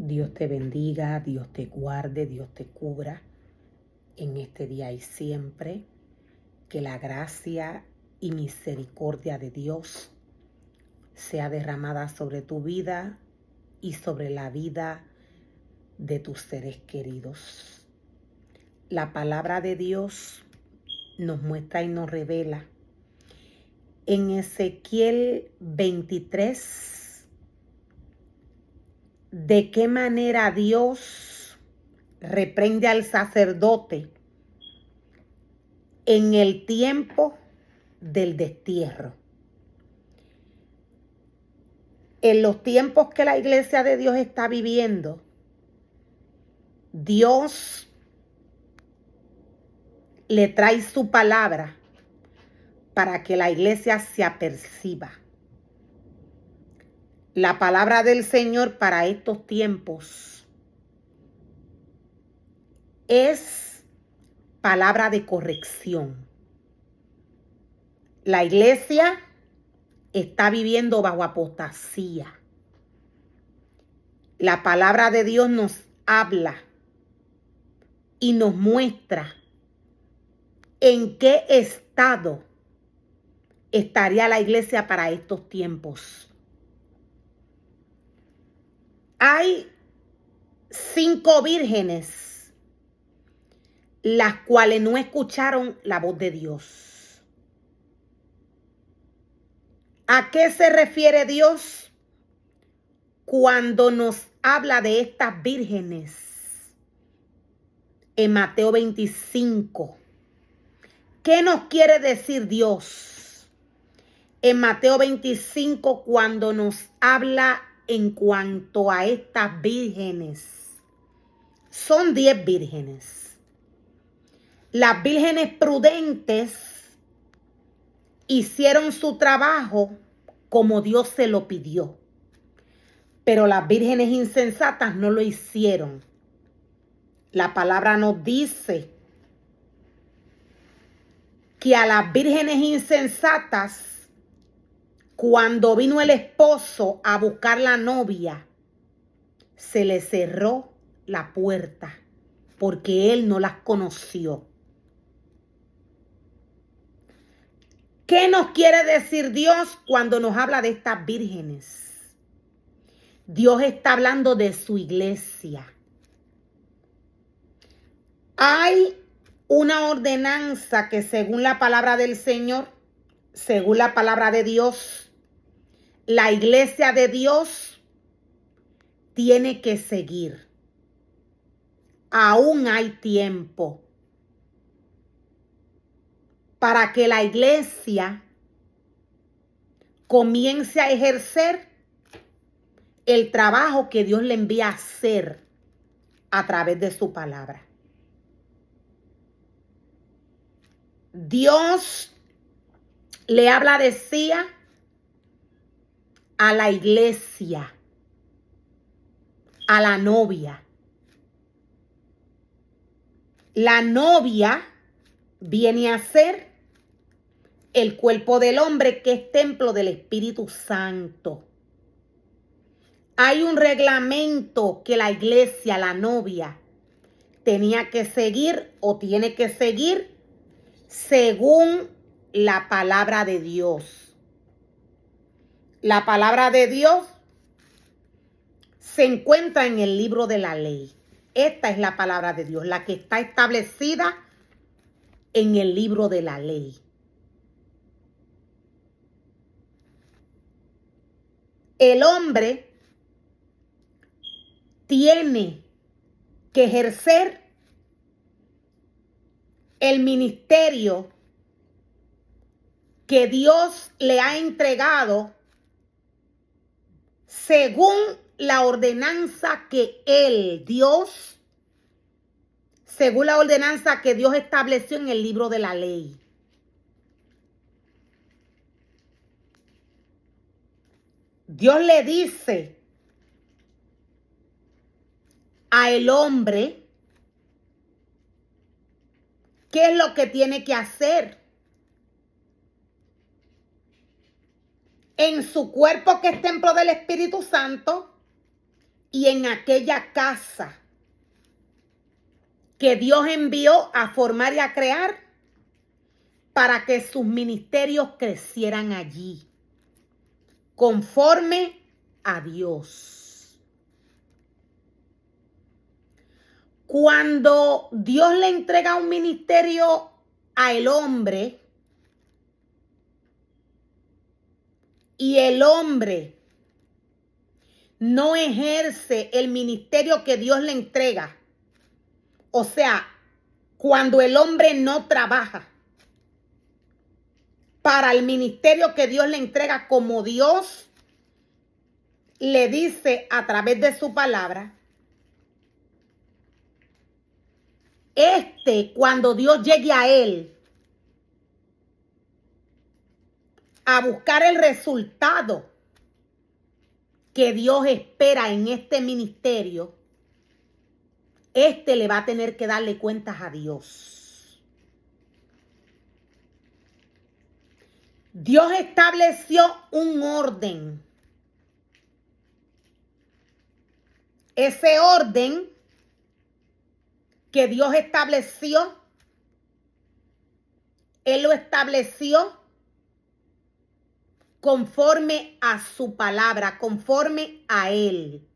Dios te bendiga, Dios te guarde, Dios te cubra en este día y siempre. Que la gracia y misericordia de Dios sea derramada sobre tu vida y sobre la vida de tus seres queridos. La palabra de Dios nos muestra y nos revela en Ezequiel 23 de qué manera Dios reprende al sacerdote en el tiempo del destierro. En los tiempos que la iglesia de Dios está viviendo, Dios le trae su palabra para que la iglesia se aperciba. La palabra del Señor para estos tiempos es palabra de corrección. La iglesia está viviendo bajo apostasía. La palabra de Dios nos habla y nos muestra en qué estado estaría la iglesia para estos tiempos. Hay 5 vírgenes las cuales no escucharon la voz de Dios. ¿A qué se refiere Dios cuando nos habla de estas vírgenes? En Mateo 25. ¿Qué nos quiere decir Dios en Mateo 25 cuando nos habla en cuanto a estas vírgenes? Son 10 vírgenes. Las vírgenes prudentes hicieron su trabajo como Dios se lo pidió. Pero las vírgenes insensatas no lo hicieron. La palabra nos dice que a las vírgenes insensatas, cuando vino el esposo a buscar la novia, se le cerró la puerta porque él no las conoció. ¿Qué nos quiere decir Dios cuando nos habla de estas vírgenes? Dios está hablando de su iglesia. Hay una ordenanza que según la palabra del Señor, según la palabra de Dios, la iglesia de Dios tiene que seguir. Aún hay tiempo para que la iglesia comience a ejercer el trabajo que Dios le envía a hacer a través de su palabra. Dios le habla, decía, a la iglesia, a la novia. La novia viene a ser el cuerpo del hombre, que es templo del Espíritu Santo. Hay un reglamento que la iglesia, la novia, tenía que seguir o tiene que seguir según la palabra de Dios. La palabra de Dios se encuentra en el libro de la ley. Esta es la palabra de Dios, la que está establecida en el libro de la ley. El hombre tiene que ejercer el ministerio que Dios le ha entregado según la ordenanza que Dios estableció en el libro de la ley. Dios le dice a el hombre qué es lo que tiene que hacer en su cuerpo, que es templo del Espíritu Santo, y en aquella casa que Dios envió a formar y a crear para que sus ministerios crecieran allí, conforme a Dios. Cuando Dios le entrega un ministerio al hombre y el hombre no ejerce el ministerio que Dios le entrega, o sea, cuando el hombre no trabaja para el ministerio que Dios le entrega como Dios le dice a través de su palabra, cuando Dios llegue a él a buscar el resultado que Dios espera en este ministerio, le va a tener que darle cuentas a Dios. Dios estableció un orden. Ese orden que Dios estableció, Él lo estableció conforme a su palabra, conforme a Él.